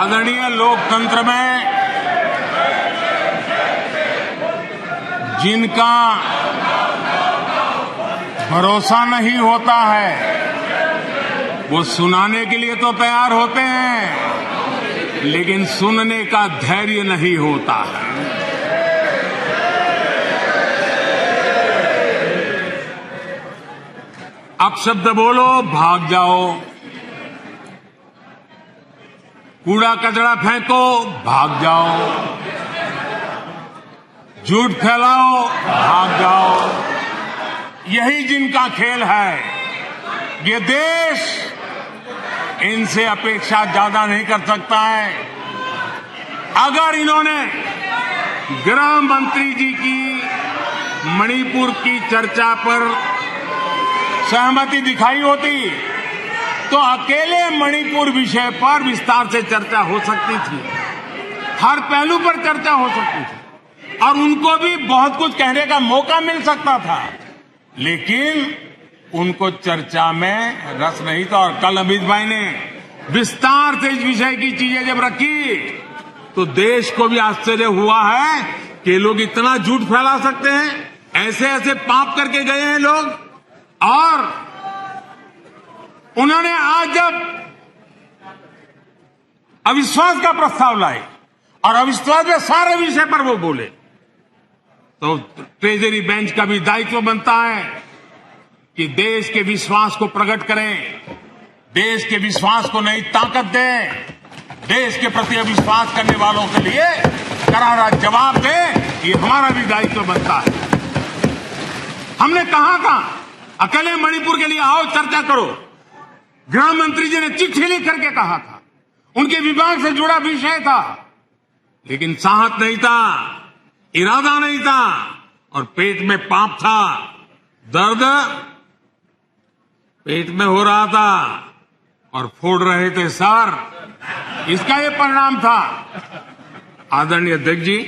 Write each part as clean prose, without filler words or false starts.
आदरणीय लोकतंत्र में जिनका भरोसा नहीं होता है वो सुनाने के लिए तो तैयार होते हैं, लेकिन सुनने का धैर्य नहीं होता है। अपशब्द बोलो, भाग जाओ। कूड़ा कचरा फेंको, भाग जाओ। झूठ फैलाओ, भाग जाओ। यही जिनका खेल है। ये देश इनसे अपेक्षा ज्यादा नहीं कर सकता है। अगर इन्होंने गृह मंत्री जी की मणिपुर की चर्चा पर सहमति दिखाई होती तो अकेले मणिपुर विषय पर विस्तार से चर्चा हो सकती थी, हर पहलू पर चर्चा हो सकती थी और उनको भी बहुत कुछ कहने का मौका मिल सकता था, लेकिन उनको चर्चा में रस नहीं था। और कल अमित भाई ने विस्तार से इस विषय की चीजें जब रखी तो देश को भी आश्चर्य हुआ है कि लोग इतना झूठ फैला सकते हैं, ऐसे ऐसे पाप करके गए हैं लोग। और उन्होंने आज जब अविश्वास का प्रस्ताव लाए और अविश्वास में सारे विषय पर वो बोले तो ट्रेजरी बेंच का भी दायित्व बनता है कि देश के विश्वास को प्रकट करें, देश के विश्वास को नई ताकत दें, देश के प्रति अविश्वास करने वालों के लिए करारा जवाब दें। ये हमारा भी दायित्व बनता है। हमने कहा था अकेले मणिपुर के लिए आओ, चर्चा करो। गृह मंत्री जी ने चिट्ठी लिख करके कहा था, उनके विभाग से जुड़ा विषय था, लेकिन साहस नहीं था, इरादा नहीं था और पेट में पाप था, दर्द पेट में हो रहा था और फोड़ रहे थे सर। इसका ये परिणाम था। आदरणीय अध्यक्ष जी,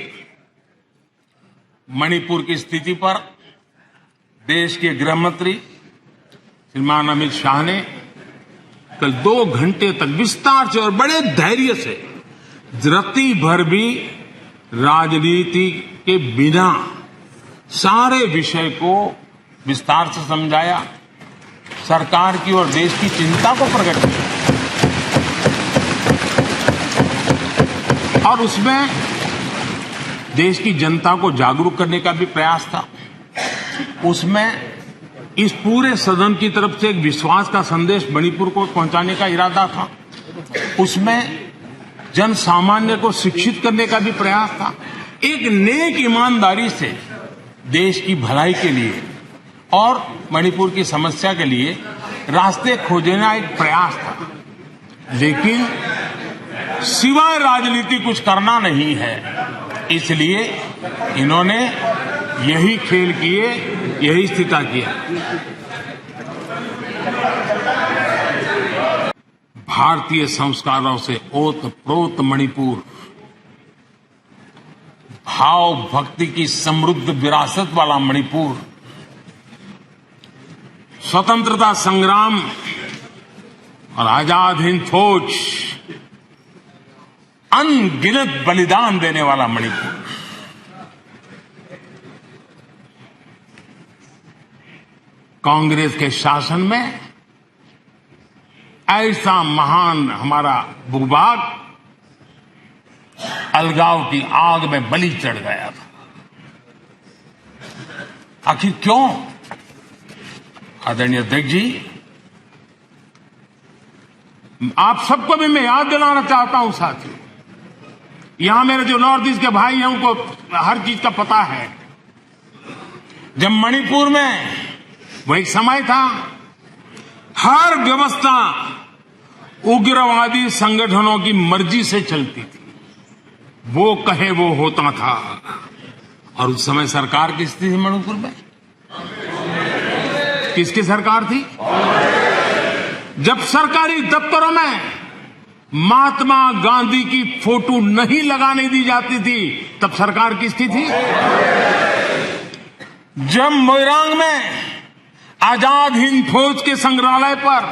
मणिपुर की स्थिति पर देश के गृह मंत्री श्रीमान अमित शाह ने कल 2 घंटे तक विस्तार से और बड़े धैर्य से रत्ती भर भी राजनीति के बिना सारे विषय को विस्तार से समझाया, सरकार की और देश की चिंता को प्रकट किया और उसमें देश की जनता को जागरूक करने का भी प्रयास था। उसमें इस पूरे सदन की तरफ से एक विश्वास का संदेश मणिपुर को पहुंचाने का इरादा था। उसमें जन सामान्य को शिक्षित करने का भी प्रयास था। एक नेक ईमानदारी से देश की भलाई के लिए और मणिपुर की समस्या के लिए रास्ते खोजने का एक प्रयास था, लेकिन सिवाय राजनीति कुछ करना नहीं है। इसलिए इन्होंने यही खेल किए, यही स्थिति किया। भारतीय संस्कारों से ओतप्रोत मणिपुर, भाव भक्ति की समृद्ध विरासत वाला मणिपुर, स्वतंत्रता संग्राम और आजाद हिंद फौज, अनगिनत बलिदान देने वाला मणिपुर, कांग्रेस के शासन में ऐसा महान हमारा भूभाग अलगाव की आग में बलि चढ़ गया था। आखिर क्यों? आदरणीय अध्यक्ष जी, आप सबको भी मैं याद दिलाना चाहता हूं साथियों, यहां मेरे जो नॉर्थ ईस्ट के भाई हैं उनको हर चीज का पता है। जब मणिपुर में वो एक समय था, हर व्यवस्था उग्रवादी संगठनों की मर्जी से चलती थी, वो कहे वो होता था। और उस समय सरकार की स्थिति मणिपुर में किसकी सरकार थी? जब सरकारी दफ्तरों में महात्मा गांधी की फोटो नहीं लगाने दी जाती थी, तब सरकार किसकी थी? जब मोइरांग में आजाद हिंद फौज के संग्रहालय पर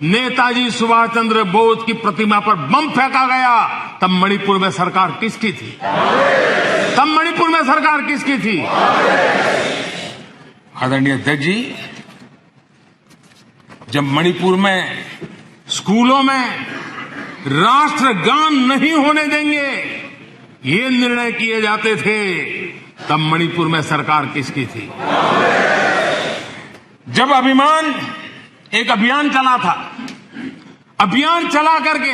नेताजी सुभाष चंद्र बोस की प्रतिमा पर बम फेंका गया, तब मणिपुर में सरकार किसकी थी? तब मणिपुर में सरकार किसकी थी? आदरणीय अध्यक्ष जी, जब मणिपुर में स्कूलों में राष्ट्रगान नहीं होने देंगे, ये निर्णय किए जाते थे, तब मणिपुर में सरकार किसकी थी? जब एक अभियान चला था, अभियान चला करके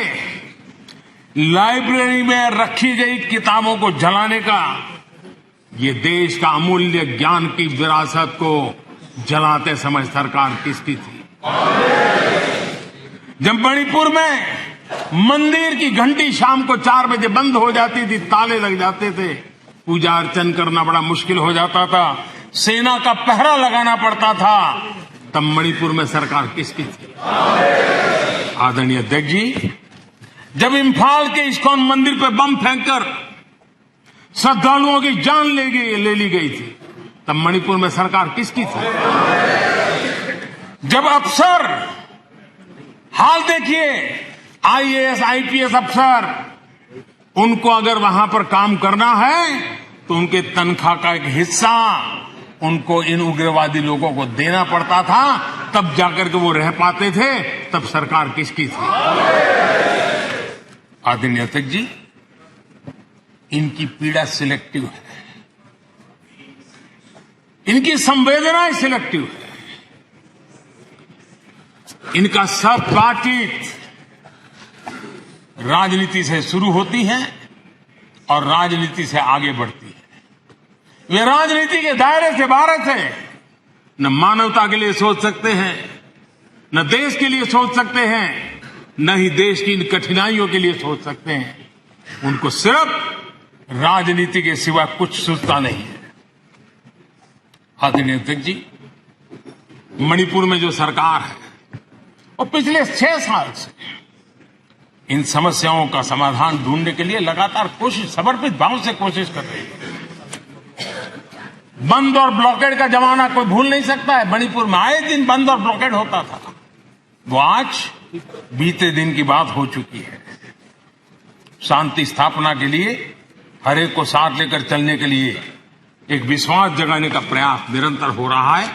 लाइब्रेरी में रखी गई किताबों को जलाने का, ये देश का अमूल्य ज्ञान की विरासत को जलाते समय सरकार किसकी थी? जब मणिपुर में मंदिर की घंटी शाम को 4 बजे बंद हो जाती थी, ताले लग जाते थे, पूजा अर्चन करना बड़ा मुश्किल हो जाता था, सेना का पहरा लगाना पड़ता था, तब मणिपुर में सरकार किसकी थी? आदरणीय अध्यक्ष जी, जब इम्फाल के इस्कॉन मंदिर पर बम फेंककर श्रद्धालुओं की जान ले ली गई थी, तब मणिपुर में सरकार किसकी थी? जब अफसर, हाल देखिए, आईएएस आईपीएस अफसर, उनको अगर वहां पर काम करना है तो उनके तनख्वाह का एक हिस्सा उनको इन उग्रवादी लोगों को देना पड़ता था, तब जाकर के वो रह पाते थे, तब सरकार किसकी थी? आदरणीय अध्यक्ष जी, इनकी पीड़ा सिलेक्टिव है, इनकी संवेदनाएं सिलेक्टिव है, इनका सब बातचीत राजनीति से शुरू होती है और राजनीति से आगे बढ़ती है। वे राजनीति के दायरे से बाहर से न मानवता के लिए सोच सकते हैं, न देश के लिए सोच सकते हैं, न ही देश की इन कठिनाइयों के लिए सोच सकते हैं। उनको सिर्फ राजनीति के सिवा कुछ सूझता नहीं है। आदरणीय अध्यक्ष जी, मणिपुर में जो सरकार है और पिछले 6 साल से इन समस्याओं का समाधान ढूंढने के लिए लगातार कोशिश, समर्पित भाव से कोशिश कर रही है। बंद और ब्लॉकेड का जमाना कोई भूल नहीं सकता है। मणिपुर में आए दिन बंद और ब्लॉकेड होता था, वो आज बीते दिन की बात हो चुकी है। शांति स्थापना के लिए, हर एक को साथ लेकर चलने के लिए एक विश्वास जगाने का प्रयास निरंतर हो रहा है,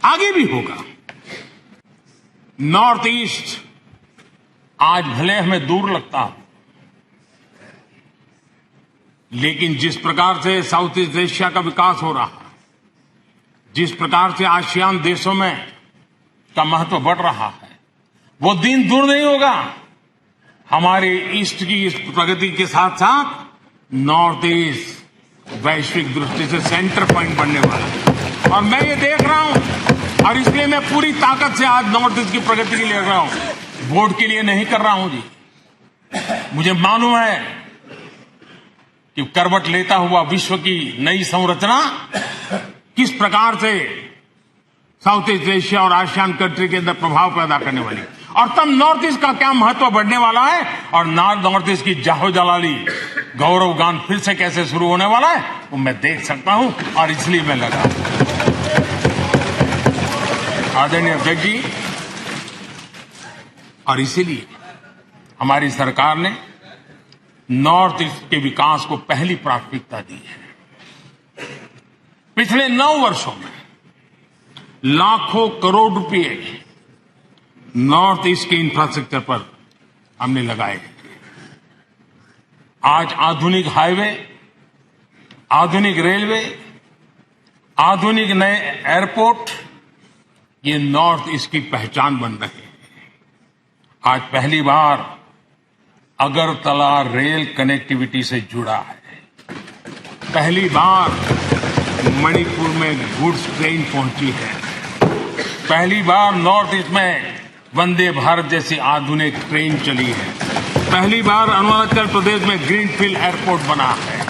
आगे भी होगा। नॉर्थ ईस्ट आज भले हमें दूर लगता हो, लेकिन जिस प्रकार से साउथ ईस्ट एशिया का विकास हो रहा है, जिस प्रकार से आसियान देशों में का महत्व बढ़ रहा है, वो दिन दूर नहीं होगा। हमारे ईस्ट की इस प्रगति के साथ साथ नॉर्थ ईस्ट वैश्विक दृष्टि से सेंटर पॉइंट बनने वाला है, और मैं ये देख रहा हूं, और इसलिए मैं पूरी ताकत से आज नॉर्थ ईस्ट की प्रगति के लिए लग रहा हूं। वोट के लिए नहीं कर रहा हूं जी, मुझे मालूम है कि करवट लेता हुआ विश्व की नई संरचना किस प्रकार से साउथ ईस्ट एशिया और आसियान कंट्री के अंदर प्रभाव पैदा करने वाली, और तब नॉर्थ ईस्ट का क्या महत्व बढ़ने वाला है, और नॉर्थ ईस्ट की जाहो जलाली गौरव गान फिर से कैसे शुरू होने वाला है, वो मैं देख सकता हूं, और इसलिए मैं लगा। आदरणीय अध्यक्ष जी, और इसीलिए हमारी सरकार ने नॉर्थ ईस्ट के विकास को पहली प्राथमिकता दी है। पिछले 9 वर्षों में लाखों करोड़ रुपए नॉर्थ ईस्ट के इंफ्रास्ट्रक्चर पर हमने लगाए। आज आधुनिक हाईवे, आधुनिक रेलवे, आधुनिक नए एयरपोर्ट, ये नॉर्थ ईस्ट की पहचान बन रहे हैं। आज पहली बार अगरतला रेल कनेक्टिविटी से जुड़ा है। पहली बार मणिपुर में गुड्स ट्रेन पहुंची है। पहली बार नॉर्थ ईस्ट में वंदे भारत जैसी आधुनिक ट्रेन चली है। पहली बार अरुणाचल प्रदेश में ग्रीनफील्ड एयरपोर्ट बना है।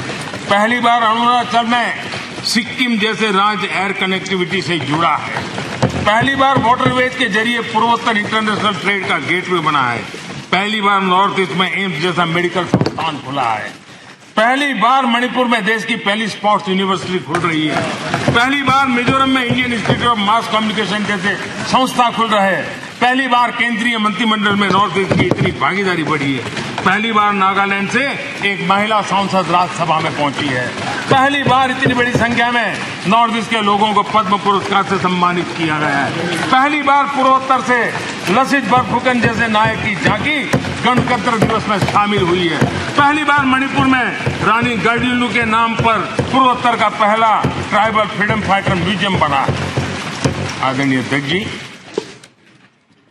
पहली बार अरुणाचल में सिक्किम जैसे राज्य एयर कनेक्टिविटी से जुड़ा है। पहली बार वाटरवेज के जरिए पूर्वोत्तर इंटरनेशनल ट्रेड का गेटवे बना है। पहली बार नॉर्थ ईस्ट में एम्स जैसा मेडिकल संस्थान खुला है। पहली बार मणिपुर में देश की पहली स्पोर्ट्स यूनिवर्सिटी खुल रही है। पहली बार मिजोरम में Indian institute of mass communication जैसे संस्था खुल रहे हैं। पहली बार केंद्रीय मंत्रिमंडल में नॉर्थ ईस्ट की इतनी भागीदारी बढ़ी है। पहली बार नागालैंड से एक महिला सांसद राज्यसभा में पहुंची है। पहली बार इतनी बड़ी संख्या में नॉर्थ ईस्ट के लोगों को पद्म पुरस्कार से सम्मानित किया गया है। पहली बार पूर्वोत्तर से लसित बरफुकन जैसे नायक की झांकी गणतंत्र दिवस में शामिल हुई है। पहली बार मणिपुर में रानी गाइडिंलिउ के नाम पर पूर्वोत्तर का पहला ट्राइबल फ्रीडम फाइटर म्यूजियम बना। आदरणीय अध्यक्ष जी,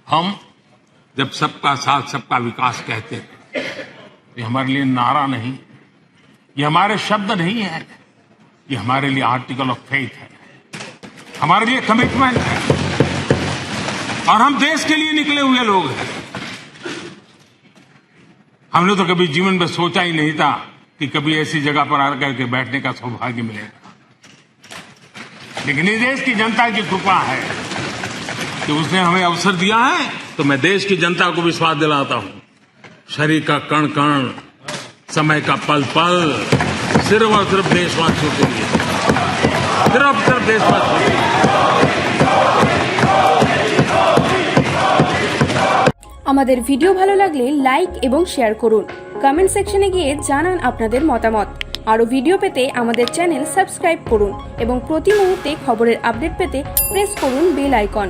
हम जब सबका साथ सबका विकास कहते हैं, ये हमारे लिए नारा नहीं, ये हमारे शब्द नहीं है, ये हमारे लिए आर्टिकल ऑफ फेथ है, हमारे लिए कमिटमेंट है, और हम देश के लिए निकले हुए लोग हैं। हमने तो कभी जीवन में सोचा ही नहीं था कि कभी ऐसी जगह पर आकर के बैठने का सौभाग्य मिलेगा, लेकिन इस देश की जनता की कृपा है कि उसने हमें अवसर दिया है। तो मैं देश की जनता को विश्वास दिलाता हूं, शरीर का कण कण, समय का पल पल सिर्फ और सिर्फ देशवासियों के लिए, सिर्फ देशवासियों के लिए। আমাদের ভিডিও ভালো লাগলে লাইক এবং শেয়ার করুন। কমেন্ট সেকশনে গিয়ে জানান আপনাদের মতামত। আরো ভিডিও পেতে আমাদের চ্যানেল সাবস্ক্রাইব করুন এবং প্রতি মুহূর্তে খবরের আপডেট পেতে প্রেস করুন বেল আইকন।